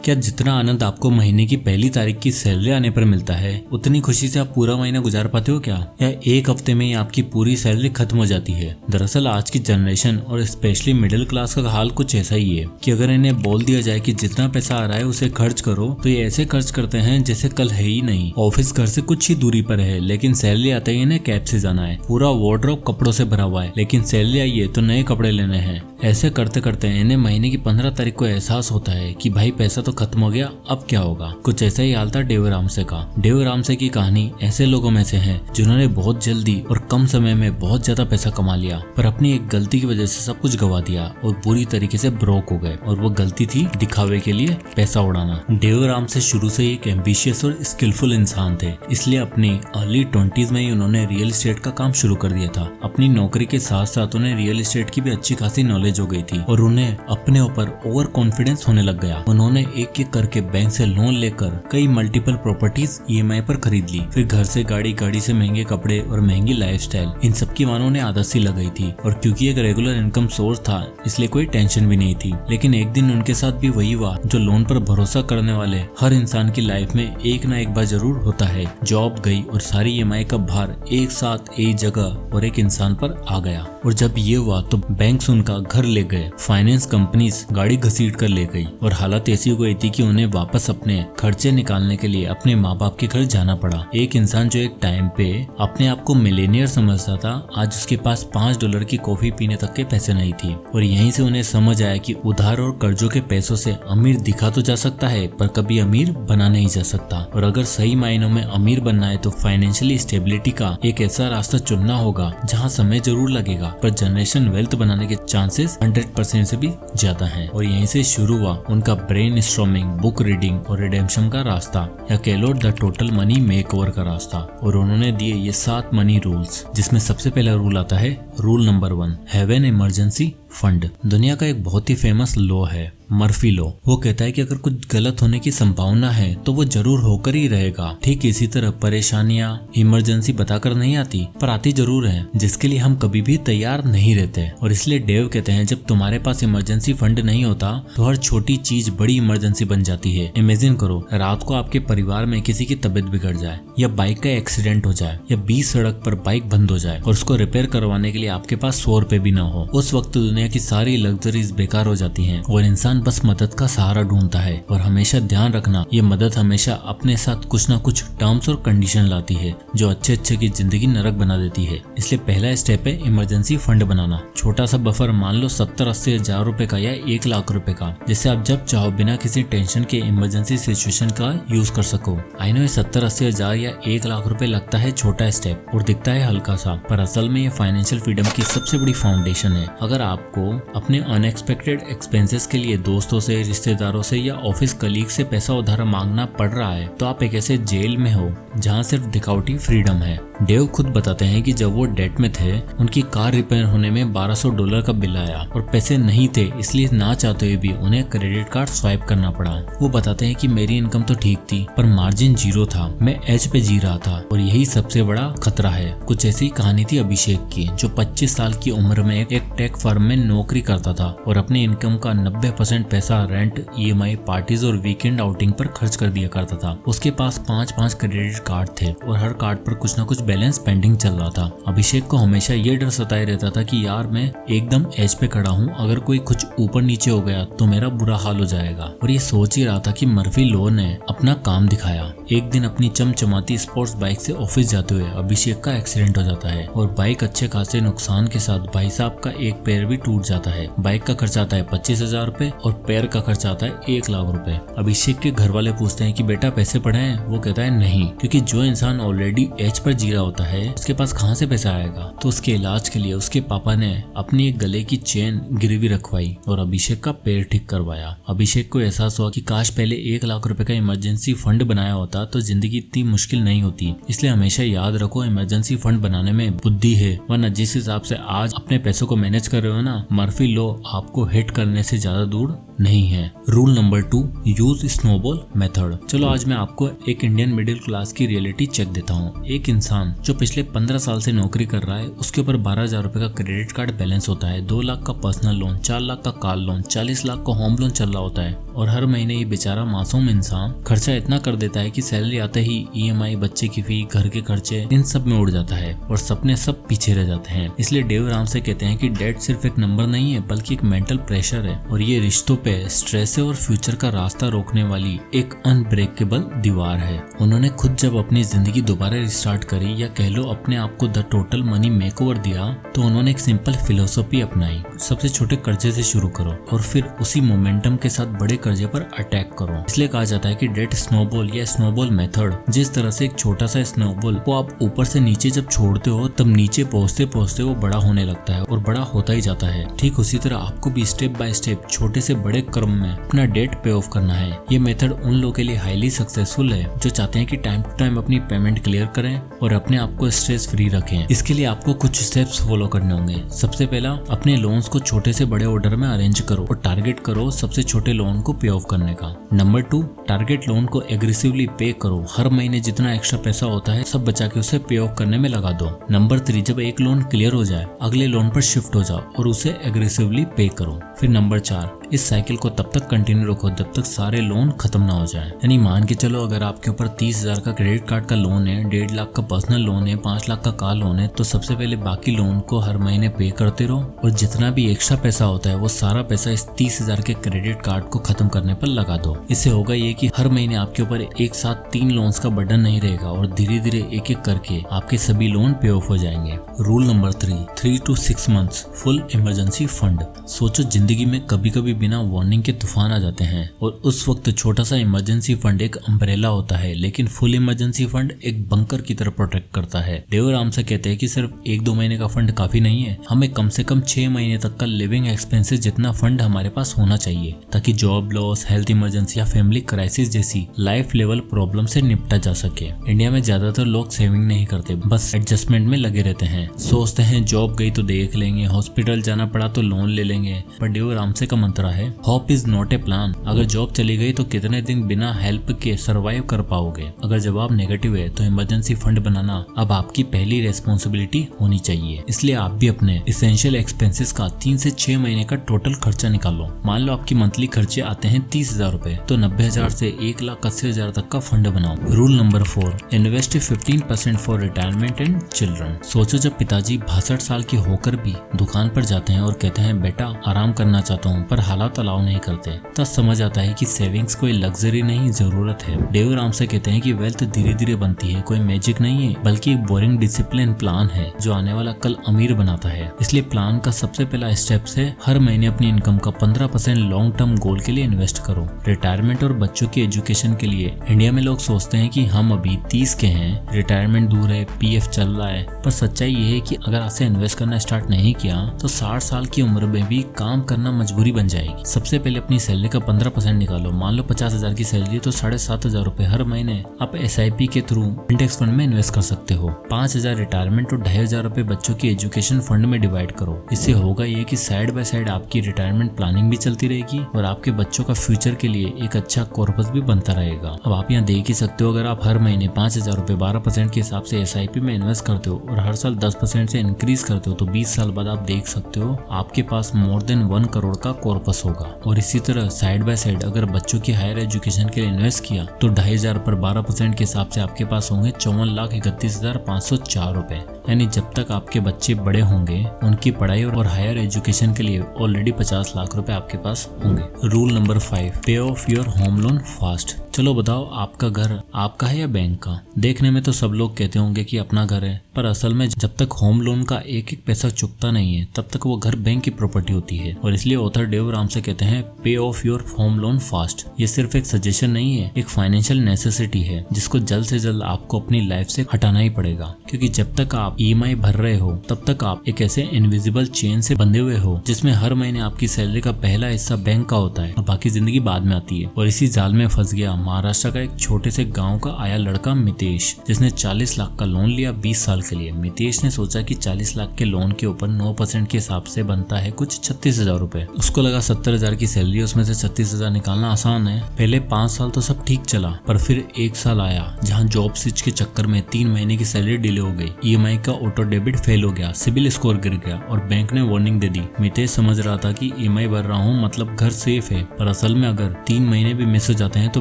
क्या जितना आनंद आपको महीने की पहली तारीख की सैलरी आने पर मिलता है उतनी खुशी से आप पूरा महीना गुजार पाते हो क्या? या एक हफ्ते में ही आपकी पूरी सैलरी खत्म हो जाती है? दरअसल आज की जनरेशन और स्पेशली मिडिल क्लास का हाल कुछ ऐसा ही है कि अगर इन्हें बोल दिया जाए कि जितना पैसा आ रहा है उसे खर्च करो तो ये ऐसे खर्च करते हैं जैसे कल है ही नहीं। ऑफिस घर से कुछ ही दूरी पर है लेकिन सैलरी आते ही इन्हें कैब से जाना है। पूरा वार्डरोब कपड़ों से भरा हुआ है लेकिन सैलरी आई है तो नए कपड़े लेने हैं। ऐसे करते करते इन्हें महीने की 15 तारीख को एहसास होता है कि भाई पैसा तो खत्म हो गया, अब क्या होगा। कुछ ऐसा ही हाल था डेव रामसे का। डेव रामसे की कहानी ऐसे लोगों में से है जिन्होंने बहुत जल्दी और कम समय में बहुत ज्यादा पैसा कमा लिया पर अपनी एक गलती की वजह से सब कुछ गवा दिया और बुरी तरीके से ब्रोक हो गए। और वो गलती थी दिखावे के लिए पैसा उड़ाना। डेव रामसे शुरू से एक एम्बिशियस और स्किलफुल इंसान थे, इसलिए अपनी अर्ली 20s में ही उन्होंने रियल एस्टेट का काम शुरू कर दिया था। अपनी नौकरी के साथ साथ उन्हें रियल एस्टेट की भी अच्छी खासी नॉलेज हो गई थी और उन्हें अपने ऊपर ओवर कॉन्फिडेंस होने लग गया। उन्होंने एक एक करके बैंक से लोन लेकर कई मल्टीपल प्रॉपर्टीज EMI पर खरीद ली। फिर घर से गाड़ी, गाड़ी से महंगे कपड़े और महंगी लाइफस्टाइल, इन सब की मानो उन्हें आदत सी लग गई थी। और क्योंकि एक रेगुलर इनकम सोर्स था इसलिए कोई टेंशन भी नहीं थी। लेकिन एक दिन उनके साथ भी वही हुआ जो लोन पर भरोसा करने वाले हर इंसान की लाइफ में एक ना एक बार जरूर होता है। जॉब गई और सारी EMI का भार एक साथ एक जगह और एक इंसान पर आ गया। और जब ये हुआ तो बैंक उनका घर ले गए, फाइनेंस कंपनीज गाड़ी घसीट कर ले गई और हालत ऐसी हो गई थी कि उन्हें वापस अपने खर्चे निकालने के लिए अपने माँ बाप के घर जाना पड़ा। एक इंसान जो एक टाइम पे अपने आप को मिलेनियर समझता था, आज उसके पास $5 की कॉफी पीने तक के पैसे नहीं थी। और यहीं से उन्हें समझ आया कि उधार और कर्जों के पैसों से अमीर दिखा तो जा सकता है पर कभी अमीर बना नहीं जा सकता। और अगर सही मायनों में अमीर बनना है तो फाइनेंशियली स्टेबिलिटी का एक ऐसा रास्ता चुनना होगा जहाँ समय जरूर लगेगा पर जनरेशन वेल्थ बनाने के चांसेस 100% से भी ज्यादा हैं। और यहीं से शुरू हुआ उनका ब्रेन स्टॉर्मिंग, बुक रीडिंग और रिडेम्पशन का रास्ता, या कह लो द टोटल मनी मेकओवर का रास्ता। और उन्होंने दिए ये 7 मनी रूल्स, जिसमें सबसे पहला रूल आता है rule number 1, have an emergency fund. दुनिया का एक बहुत ही फेमस लॉ है मर्फी लॉ। वो कहता है कि अगर कुछ गलत होने की संभावना है तो वो जरूर होकर ही रहेगा। ठीक इसी तरह परेशानियां इमरजेंसी बताकर नहीं आती पर आती जरूर है, जिसके लिए हम कभी भी तैयार नहीं रहते। और इसलिए डेव कहते हैं जब तुम्हारे पास इमरजेंसी फंड नहीं होता तो हर छोटी चीज बड़ी इमरजेंसी बन जाती है। इमेजिन करो रात को आपके परिवार में किसी की तबीयत बिगड़ जाए या बाइक का एक्सीडेंट हो जाए या बीच सड़क पर बाइक बंद हो जाए और उसको रिपेयर करवाने के लिए आपके पास 100 रुपए भी ना हो। उस वक्त दुनिया की सारी लग्जरीज बेकार हो जाती हैं और इंसान बस मदद का सहारा ढूंढता है। और हमेशा ध्यान रखना ये मदद हमेशा अपने साथ कुछ ना कुछ टर्म्स और कंडीशन लाती है जो अच्छे की जिंदगी नरक बना देती है। इसलिए पहला स्टेप है इमरजेंसी फंड बनाना। छोटा सा बफर, मान लो 70-80 हजार रुपए का या 1 लाख रुपए का, जिससे आप जब चाहो बिना किसी टेंशन के इमरजेंसी सिचुएशन का यूज कर सको। आई नो ये 70-80 हजार या 1 लाख रुपए लगता है छोटा स्टेप और दिखता है हल्का सा, पर असल में ये फाइनेंशियल फ्रीडम की सबसे बड़ी फाउंडेशन है। अगर आपको अपने अनएक्सपेक्टेड एक्सपेंसेस के लिए दोस्तों से, रिश्तेदारों से या ऑफिस कलीग से पैसा उधार मांगना पड़ रहा है तो आप एक ऐसे जेल में हो जहाँ सिर्फ दिखावटी फ्रीडम है। डेव खुद बताते हैं कि जब वो डेट में थे उनकी कार रिपेयर होने में $1200 का बिल आया और पैसे नहीं थे, इसलिए ना चाहते हुए भी उन्हें क्रेडिट कार्ड स्वाइप करना पड़ा। वो बताते हैं कि मेरी इनकम तो ठीक थी पर मार्जिन 0 था, मैं एज पे जी रहा था और यही सबसे बड़ा खतरा है। कुछ ऐसी कहानी थी अभिषेक की, जो 25 साल की उम्र में एक टेक फर्म में नौकरी करता था और अपनी इनकम का 90% पैसा रेंट, EMI, पार्टीज और वीकेंड आउटिंग पर खर्च कर दिया करता था। उसके पास 5 क्रेडिट कार्ड थे और हर कार्ड पर कुछ न कुछ बैलेंस पेंडिंग चल रहा था। अभिषेक को हमेशा ये डर सताए रहता था कि यार मैं एकदम एज पे खड़ा हूँ, अगर कोई कुछ ऊपर नीचे हो गया तो मेरा बुरा हाल हो जाएगा। और ये सोच ही रहा था कि मर्फी लॉ ने अपना काम दिखाया। एक दिन अपनी चमचमाती स्पोर्ट्स बाइक से ऑफिस जाते हुए अभिषेक का एक्सीडेंट हो जाता है और बाइक अच्छे खासे नुकसान के साथ भाई साहब का एक पैर भी टूट जाता है। बाइक का खर्चा आता है 25,000 रुपए और पैर का खर्चा आता है 1 लाख रुपए। अभिषेक के घर वाले पूछते हैं कि बेटा पैसे पड़े हैं? वो कहता है नहीं, क्योंकि जो इंसान ऑलरेडी एज पर जी रहा होता है उसके पास कहाँ से पैसा आएगा। तो उसके इलाज के लिए उसके पापा ने अपनी एक गले की चेन गिरवी रखवाई और अभिषेक का पैर ठीक करवाया। अभिषेक को एहसास हुआ कि काश पहले 1 लाख रुपए का इमरजेंसी फंड बनाया होता तो जिंदगी इतनी मुश्किल नहीं होती। इसलिए हमेशा याद रखो इमरजेंसी फंड बनाने में बुद्धि है, वरना जिस हिसाब से आज अपने पैसों को मैनेज कर रहे हो ना, मर्फी लॉ आपको हिट करने से ज्यादा दूर नहीं है। Rule number 2, use snowball method. चलो आज मैं आपको एक इंडियन मिडिल क्लास की रियलिटी चेक देता हूँ। एक इंसान जो पिछले 15 साल से नौकरी कर रहा है, उसके ऊपर 12,000 रुपए का क्रेडिट कार्ड बैलेंस होता है, 2 लाख का पर्सनल लोन, 4 लाख का कार लोन, 40 लाख का होम लोन चल रहा होता है, और हर महीने ये बेचारा मासूम इंसान खर्चा इतना कर देता है कि सैलरी आते ही EMI, बच्चे की फी, घर के खर्चे, इन सब में उड़ जाता है और सपने सब पीछे रह जाते हैं। इसलिए डेव रामसे कहते हैं कि डेट सिर्फ एक नंबर नहीं है, बल्कि एक मेंटल प्रेशर है, और ये रिश्तों पे स्ट्रेस है और फ्यूचर का रास्ता रोकने वाली एक अनब्रेकेबल दीवार है। उन्होंने खुद जब अपनी जिंदगी दोबारा रिस्टार्ट करी, या कह लो अपने आप को द टोटल मनी मेकओवर दिया, तो उन्होंने एक सिंपल फिलोसफी अपनाई। सबसे छोटे कर्जे से शुरू करो और फिर उसी मोमेंटम के साथ बड़े कर्जे पर अटैक करो। इसलिए कहा जाता है कि डेट स्नोबॉल या स्नोबॉल मेथड, जिस तरह से एक छोटा सा स्नोबॉल को आप ऊपर से नीचे जब छोड़ते हो, तब नीचे पहुंचते पहुंचते वो बड़ा होने लगता है और बड़ा होता ही जाता है। ठीक उसी तरह आपको भी स्टेप बाय स्टेप छोटे से बड़े क्रम में अपना डेट पे ऑफ करना है। ये मेथड उन लोगों के लिए हाईली सक्सेसफुल है जो चाहते हैं कि टाइम टू टाइम अपनी पेमेंट क्लियर करें और अपने आप को स्ट्रेस फ्री रखें। इसके लिए आपको कुछ स्टेप्स फॉलो करने होंगे। सबसे पहला, अपने लोन्स को छोटे से बड़े ऑर्डर में अरेंज करो और टारगेट करो सबसे छोटे लोन को पे ऑफ करने का। नंबर 2, टारगेट लोन को एग्रेसिवली पे करो। हर महीने जितना एक्स्ट्रा पैसा होता है सब बचा के उसे पे ऑफ करने में लगा दो। नंबर 3, जब एक लोन क्लियर हो जाए, अगले लोन पर शिफ्ट हो जाओ और उसे एग्रेसिवली पे करो। फिर नंबर 4, इस साइकिल को तब तक कंटिन्यू रखो जब तक सारे लोन खत्म ना हो जाए। यानी मान के चलो अगर आपके ऊपर 30,000 का क्रेडिट कार्ड का लोन है, 1.5 लाख का पर्सनल लोन है, 5 लाख का कार लोन है, तो सबसे पहले बाकी लोन को हर महीने पे करते रहो और जितना भी एक्स्ट्रा पैसा होता है वो सारा पैसा इस 30,000 के क्रेडिट कार्ड को खत्म करने पर लगा दो। इससे होगा ये कि हर महीने आपके ऊपर एक साथ 3 लोन्स का बर्डन नहीं रहेगा और धीरे धीरे एक एक करके आपके सभी लोन पे ऑफ हो जाएंगे। Rule number 3 to 6 months full emergency fund. सोचो जिंदगी में कभी कभी बिना वार्निंग के तूफान आ जाते हैं और उस वक्त छोटा सा इमरजेंसी फंड एक अम्ब्रेला होता है, लेकिन फुल इमरजेंसी फंड एक बंकर की तरह प्रोटेक्ट करता है। डेव रामसे कहते हैं कि सिर्फ 1-2 महीने का फंड काफी नहीं है, हमें कम से कम 6 महीने तक का लिविंग एक्सपेंसेस जितना फंड हमारे पास होना चाहिए, ताकि जॉब लॉस, हेल्थ इमरजेंसी या फैमिली क्राइसिस जैसी लाइफ लेवल प्रॉब्लम से निपटा जा सके। इंडिया में ज्यादातर लोग सेविंग नहीं करते, बस एडजस्टमेंट में लगे रहते हैं। सोचते हैं जॉब गई तो देख लेंगे, हॉस्पिटल जाना पड़ा तो लोन ले लेंगे, पर डेव रामसे का मंत्र है, hope is not a plan. अगर जॉब चली गई तो कितने दिन बिना हेल्प के सरवाइव कर पाओगे? अगर जवाब नेगेटिव है तो इमरजेंसी फंड बनाना अब आपकी पहली रेस्पॉन्सिबिलिटी होनी चाहिए। इसलिए आप भी अपने इसेंशियल एक्सपेंसेस का 3 से 6 महीने का टोटल खर्चा निकालो। मान लो आपकी मंथली खर्चे आते हैं 30,000 रुपए, तो 90,000 से 1,80,000 तक का फंड बनाओ। Rule number 4, invest 15% for retirement and children. सोचो जब पिताजी 62 साल के होकर भी दुकान पर जाते हैं और कहते हैं बेटा आराम करना चाहता हूँ, पर हालात अलाउ नहीं करते, तब समझ आता है कि सेविंग्स कोई लग्जरी नहीं, जरूरत है। डेव रामसे कहते हैं कि वेल्थ धीरे धीरे बनती है, कोई मैजिक नहीं है, बल्कि एक बोरिंग डिसिप्लिन प्लान है जो आने वाला कल अमीर बनाता है। इसलिए प्लान का सबसे पहला स्टेप है हर महीने अपनी इनकम का 15% लॉन्ग टर्म गोल के लिए इन्वेस्ट करो। रिटायरमेंट और बच्चों की एजुकेशन के लिए इंडिया में लोग सोचते हैं कि हम अभी 30 के हैं, रिटायरमेंट दूर है, PF चल रहा है, पर सच्चाई ये है कि अगर आपसे इन्वेस्ट करना स्टार्ट नहीं किया तो 60 साल की उम्र में भी काम करना मजबूरी बन जाएगी। सबसे पहले अपनी सैलरी का 15% निकालो। मान लो 50,000 की सैलरी तो 7,500 रुपए हर महीने आप SIP के थ्रू इंडेक्स फंड में इन्वेस्ट कर सकते हो। 5,000 रिटायरमेंट और 2,500 रुपए बच्चों की एजुकेशन फंड में डिवाइड करो। इससे होगा ये कि साइड बाय साइड आपकी रिटायरमेंट प्लानिंग भी चलती रहेगी और आपके बच्चों का फ्यूचर के लिए एक अच्छा कॉर्पस भी बनता रहेगा। अब आप यहाँ देख ही सकते हो, अगर आप हर महीने 5,000 रुपए 12% के हिसाब से SIP में इन्वेस्ट करते हो और हर साल 10% से इंक्रीज करते हो, तो 20 साल बाद आप देख सकते हो आपके पास मोर देन 1 करोड़ का कॉर्पस होगा। और इसी तरह साइड बाय साइड अगर बच्चों की हायर एजुकेशन के लिए इन्वेस्ट किया तो 2,500 पर 12% के हिसाब से आपके पास होंगे 54,31,504 रुपए। यानी जब तक आपके बच्चे बड़े होंगे उनकी पढ़ाई और हायर एजुकेशन के लिए ऑलरेडी 50 लाख रुपए आपके पास होंगे। रूल नंबर 5, पे of your home loan fast. चलो बताओ, आपका घर आपका है या बैंक का? देखने में तो सब लोग कहते होंगे कि अपना घर है, पर असल में जब तक होम लोन का एक एक पैसा चुकता नहीं है तब तक वो घर बैंक की प्रॉपर्टी होती है। और इसलिए ऑथर डेव रामसे कहते हैं पे of your home loan fast. ये सिर्फ एक सजेशन नहीं है, एक फाइनेंशियल नेसेसिटी है जिसको जल्द से जल्द आपको अपनी लाइफ से हटाना ही पड़ेगा। क्योंकि जब तक आप EMI भर रहे हो तब तक आप एक ऐसे इनविजिबल चेन से बंधे हुए हो जिसमें हर महीने आपकी सैलरी का पहला हिस्सा बैंक का होता है और बाकी जिंदगी बाद में आती है। और इसी जाल में फंस गया महाराष्ट्र का एक छोटे से गांव का आया लड़का मितेश, जिसने 40 लाख का लोन लिया 20 साल के लिए। मितेश ने सोचा कि 40 लाख के लोन के ऊपर 9% के हिसाब से बनता है कुछ 36,000 रुपए। उसको लगा 70,000 की सैलरी, उसमें से 36,000 निकालना आसान है। पहले 5 साल तो सब ठीक चला, पर फिर 1 साल आया जहाँ जॉब स्विच के चक्कर में 3 महीने की सैलरी डिले हो गई। EMI का ऑटो डेबिट फेल हो गया, सिबिल स्कोर गिर गया और बैंक ने वार्निंग दे दी। मितेश समझ रहा था कि EMI भर रहा हूँ मतलब घर सेफ है, पर असल में अगर 3 महीने भी मिस हो जाते हैं तो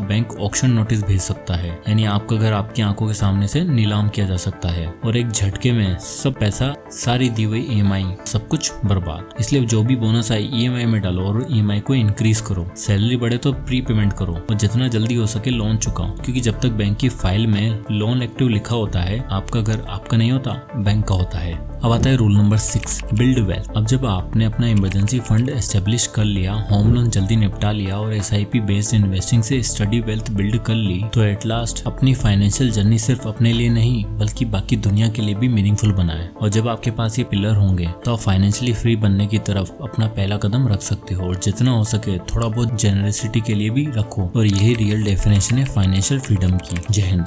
बैंक ऑक्शन नोटिस भेज सकता है, यानी आपका घर आपकी आंखों के सामने से नीलाम किया जा सकता है और एक झटके में सब पैसा, सारी दी हुई EMI, सब कुछ बर्बाद। इसलिए जो भी बोनस आए EMI में डालो और EMI को इंक्रीज करो। सैलरी बढ़े तो प्री पेमेंट करो और जितना जल्दी हो सके लोन चुकाओ, क्योंकि जब तक बैंक की फाइल में लोन एक्टिव लिखा होता है आपका घर आपका नहीं होता, बैंक का होता है। अब आता है रूल नंबर 6, बिल्ड वेल्थ। अब जब आपने अपना इमरजेंसी फंड एस्टेब्लिश कर लिया, होम लोन जल्दी निपटा लिया और SIP बेस्ड इन्वेस्टिंग से स्टडी वेल्थ बिल्ड कर ली, तो एट लास्ट अपनी फाइनेंशियल जर्नी सिर्फ अपने लिए नहीं बल्कि बाकी दुनिया के लिए भी मीनिंगफुल बनाए। और जब आपके पास ये पिलर होंगे तो आप फाइनेंशियली फ्री बनने की तरफ अपना पहला कदम रख सकते हो और जितना हो सके थोड़ा बहुत जेनरसिटी के लिए भी रखो। और यही रियल डेफिनेशन है फाइनेंशियल फ्रीडम की। जय हिंद।